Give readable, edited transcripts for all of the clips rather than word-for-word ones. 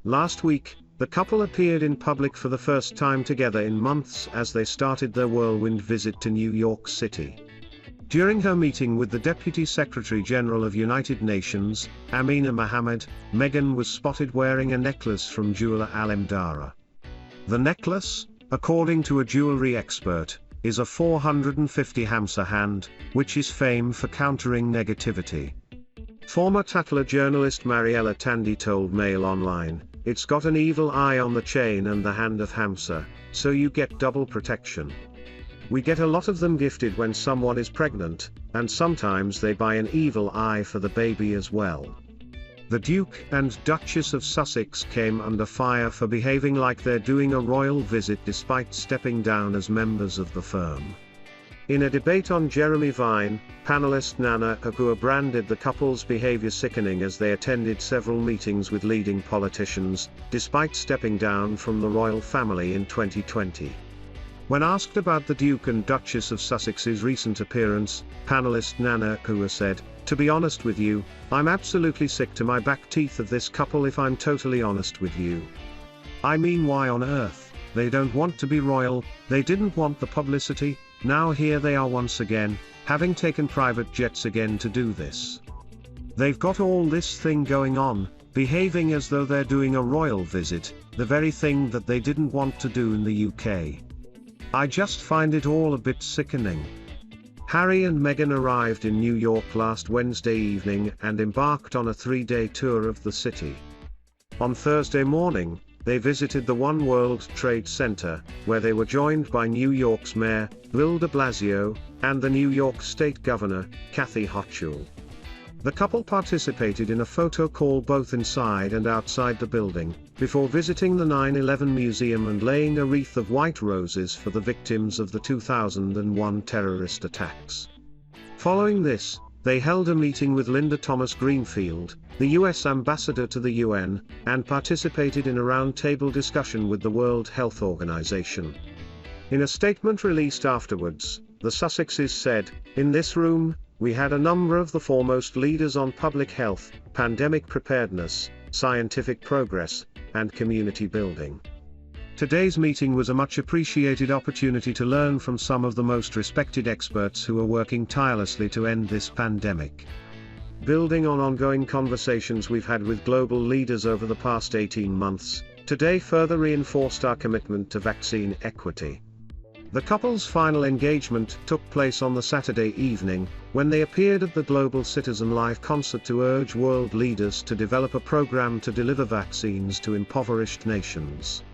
Last week, the couple appeared in public for the first time together in months as they started their whirlwind visit to New York City. During her meeting with the Deputy Secretary General of United Nations, Amina Mohammed, Meghan was spotted wearing a necklace from jeweller Alemdara. The necklace, according to a jewellery expert, is a 450 hamsa hand, which is famed for countering negativity. Former Tatler journalist Mariella Tandy told MailOnline, "It's got an evil eye on the chain and the hand of hamsa, so you get double protection. We get a lot of them gifted when someone is pregnant, and sometimes they buy an evil eye for the baby as well." The Duke and Duchess of Sussex came under fire for behaving like they're doing a royal visit despite stepping down as members of the firm. In a debate on Jeremy Vine, panellist Nana Akua branded the couple's behaviour sickening as they attended several meetings with leading politicians, despite stepping down from the royal family in 2020. When asked about the Duke and Duchess of Sussex's recent appearance, panellist Nana Akua said, "To be honest with you, I'm absolutely sick to my back teeth of this couple if I'm totally honest with you. I mean, why on earth? They don't want to be royal, they didn't want the publicity, now here they are once again, having taken private jets again to do this. They've got all this thing going on, behaving as though they're doing a royal visit, the very thing that they didn't want to do in the UK. I just find it all a bit sickening." Harry and Meghan arrived in New York last Wednesday evening and embarked on a 3-day tour of the city. On Thursday morning, they visited the One World Trade Center, where they were joined by New York's Mayor, Bill de Blasio, and the New York State Governor, Kathy Hochul. The couple participated in a photo call both inside and outside the building, before visiting the 9/11 Museum and laying a wreath of white roses for the victims of the 2001 terrorist attacks. Following this, they held a meeting with Linda Thomas Greenfield, the U.S. ambassador to the UN, and participated in a roundtable discussion with the World Health Organization. In a statement released afterwards, the Sussexes said, "In this room, we had a number of the foremost leaders on public health, pandemic preparedness, scientific progress, and community building. Today's meeting was a much appreciated opportunity to learn from some of the most respected experts who are working tirelessly to end this pandemic. Building on ongoing conversations we've had with global leaders over the past 18 months, today further reinforced our commitment to vaccine equity." The couple's final engagement took place on the Saturday evening, when they appeared at the Global Citizen Live concert to urge world leaders to develop a program to deliver vaccines to impoverished nations.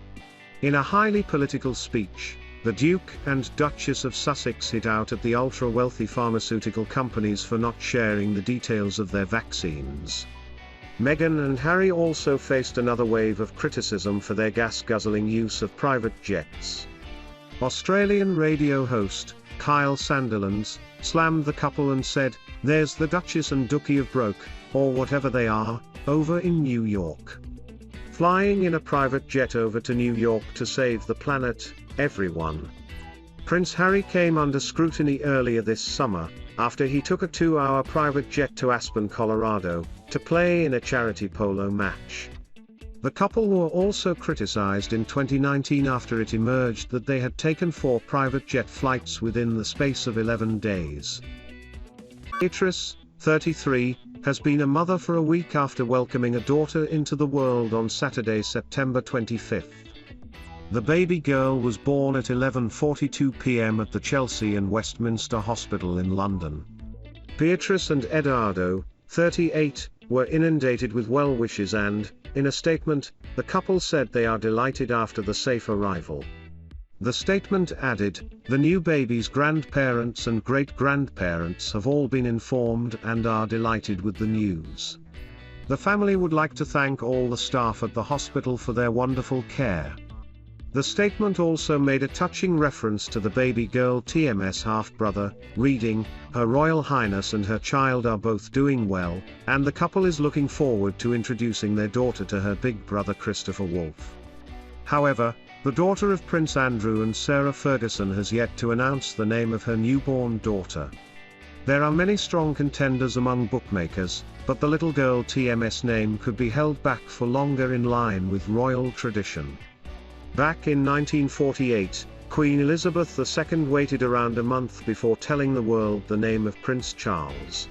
In a highly political speech, the Duke and Duchess of Sussex hit out at the ultra-wealthy pharmaceutical companies for not sharing the details of their vaccines. Meghan and Harry also faced another wave of criticism for their gas-guzzling use of private jets. Australian radio host, Kyle Sandilands, slammed the couple and said, "There's the Duchess and Duch of broke, or whatever they are, over in New York. Flying in a private jet over to New York to save the planet, everyone." Prince Harry came under scrutiny earlier this summer, after he took a 2-hour private jet to Aspen, Colorado, to play in a charity polo match. The couple were also criticized in 2019 after it emerged that they had taken 4 private jet flights within the space of 11 days. Beatrice, 33, has been a mother for a week after welcoming a daughter into the world on Saturday, September 25. The baby girl was born at 11:42 p.m. at the Chelsea and Westminster Hospital in London. Beatrice and Eduardo, 38, were inundated with well wishes and, in a statement, the couple said they are delighted after the safe arrival. The statement added, "The new baby's grandparents and great-grandparents have all been informed and are delighted with the news. The family would like to thank all the staff at the hospital for their wonderful care." The statement also made a touching reference to the baby girl TM's half-brother, reading, "Her Royal Highness and her child are both doing well, and the couple is looking forward to introducing their daughter to her big brother Christopher Wolfe." However, the daughter of Prince Andrew and Sarah Ferguson has yet to announce the name of her newborn daughter. There are many strong contenders among bookmakers, but the little girl TMS name could be held back for longer in line with royal tradition. Back in 1948, Queen Elizabeth II waited around a month before telling the world the name of Prince Charles.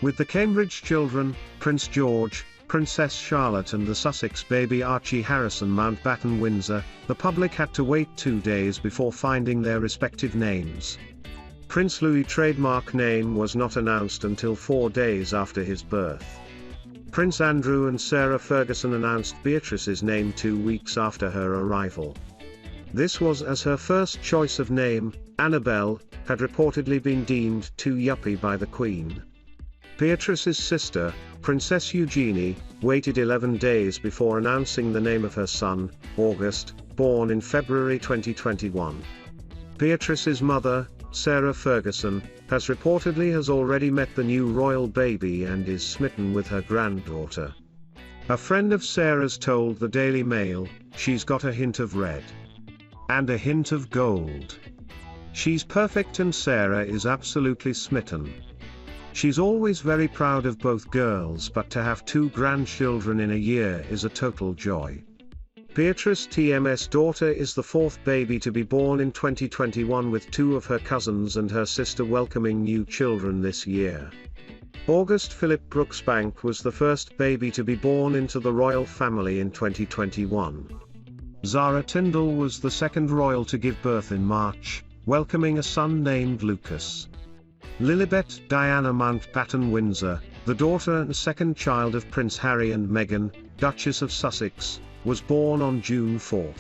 With the Cambridge children, Prince George, Princess Charlotte and the Sussex baby Archie Harrison Mountbatten-Windsor, the public had to wait 2 days before finding their respective names. Prince Louis' trademark name was not announced until 4 days after his birth. Prince Andrew and Sarah Ferguson announced Beatrice's name 2 weeks after her arrival. This was as her first choice of name, Annabelle, had reportedly been deemed too yuppie by the Queen. Beatrice's sister, Princess Eugenie, waited 11 days before announcing the name of her son, August, born in February 2021. Beatrice's mother, Sarah Ferguson, has already met the new royal baby and is smitten with her granddaughter. A friend of Sarah's told the Daily Mail, "She's got a hint of red. And a hint of gold. She's perfect and Sarah is absolutely smitten. She's always very proud of both girls, but to have 2 grandchildren in a year is a total joy." Beatrice TM's daughter is the 4th baby to be born in 2021, with 2 of her cousins and her sister welcoming new children this year. August Philip Brooksbank was the first baby to be born into the royal family in 2021. Zara Tindall was the 2nd royal to give birth in March, welcoming a son named Lucas. Lilibet Diana Mountbatten-Windsor, the daughter and 2nd child of Prince Harry and Meghan, Duchess of Sussex, was born on June 4.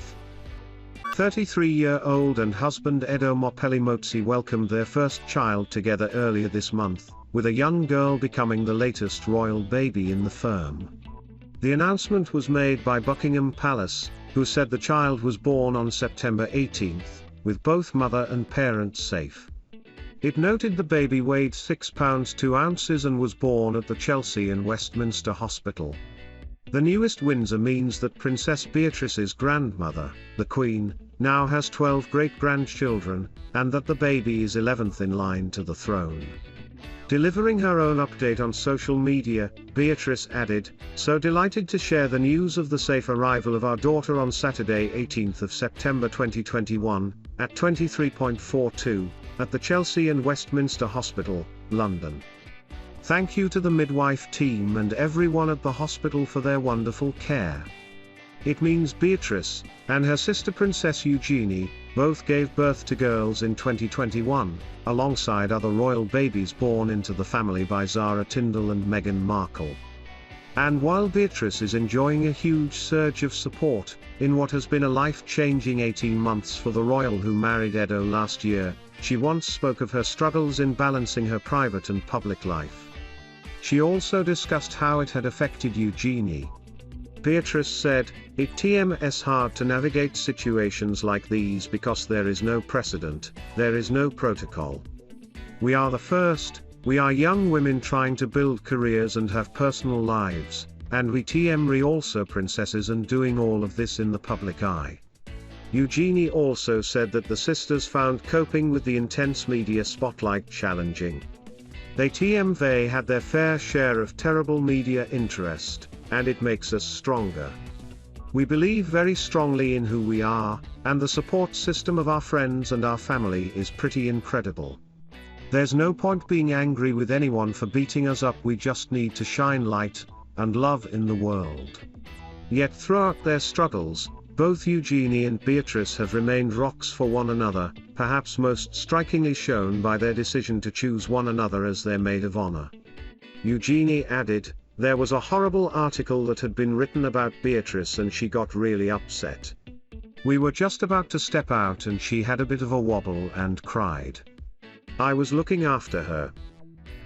33-year-old and husband Edo Mopelli-Motsi welcomed their first child together earlier this month, with a young girl becoming the latest royal baby in the firm. The announcement was made by Buckingham Palace, who said the child was born on September 18, with both mother and parents safe. It noted the baby weighed 6 pounds 2 ounces and was born at the Chelsea and Westminster Hospital. The newest Windsor means that Princess Beatrice's grandmother, the Queen, now has 12 great-grandchildren, and that the baby is 11th in line to the throne. Delivering her own update on social media, Beatrice added, "So delighted to share the news of the safe arrival of our daughter on Saturday 18th of September 2021, at 23.42, at the Chelsea and Westminster Hospital, London. Thank you to the midwife team and everyone at the hospital for their wonderful care." It means Beatrice, and her sister Princess Eugenie, both gave birth to girls in 2021, alongside other royal babies born into the family by Zara Tindall and Meghan Markle. And while Beatrice is enjoying a huge surge of support, in what has been a life-changing 18 months for the royal who married Edo last year, she once spoke of her struggles in balancing her private and public life. She also discussed how it had affected Eugenie. Beatrice said, "It's hard to navigate situations like these because there is no precedent, there is no protocol. We are the first, we are young women trying to build careers and have personal lives, and we also princesses and doing all of this in the public eye." Eugenie also said that the sisters found coping with the intense media spotlight challenging. They had their fair share of terrible media interest, and it makes us stronger. We believe very strongly in who we are, and the support system of our friends and our family is pretty incredible. There's no point being angry with anyone for beating us up, we just need to shine light and love in the world. Yet throughout their struggles, both Eugenie and Beatrice have remained rocks for one another, perhaps most strikingly shown by their decision to choose one another as their maid of honor. Eugenie added, "There was a horrible article that had been written about Beatrice and she got really upset. We were just about to step out and she had a bit of a wobble and cried. I was looking after her.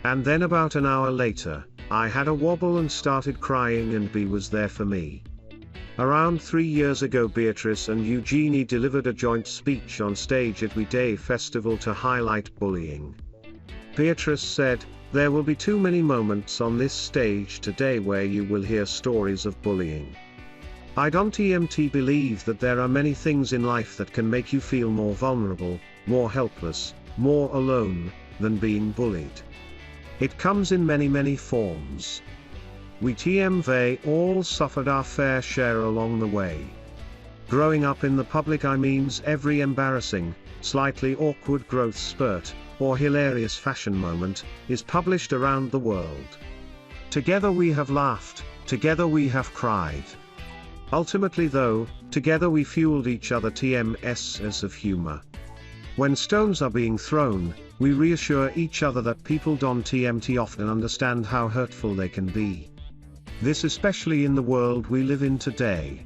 And then about an hour later, I had a wobble and started crying and B was there for me." Around 3 years ago, Beatrice and Eugenie delivered a joint speech on stage at We Day Festival to highlight bullying. Beatrice said, "There will be too many moments on this stage today where you will hear stories of bullying. I don't believe that there are many things in life that can make you feel more vulnerable, more helpless, more alone, than being bullied. It comes in many forms. We TMV all suffered our fair share along the way. Growing up in the public means every embarrassing, slightly awkward growth spurt, or hilarious fashion moment, is published around the world. Together we have laughed, together we have cried. Ultimately though, together we fueled each other TMSs of humor. When stones are being thrown, we reassure each other that people don't TMT often understand how hurtful they can be. This especially in the world we live in today.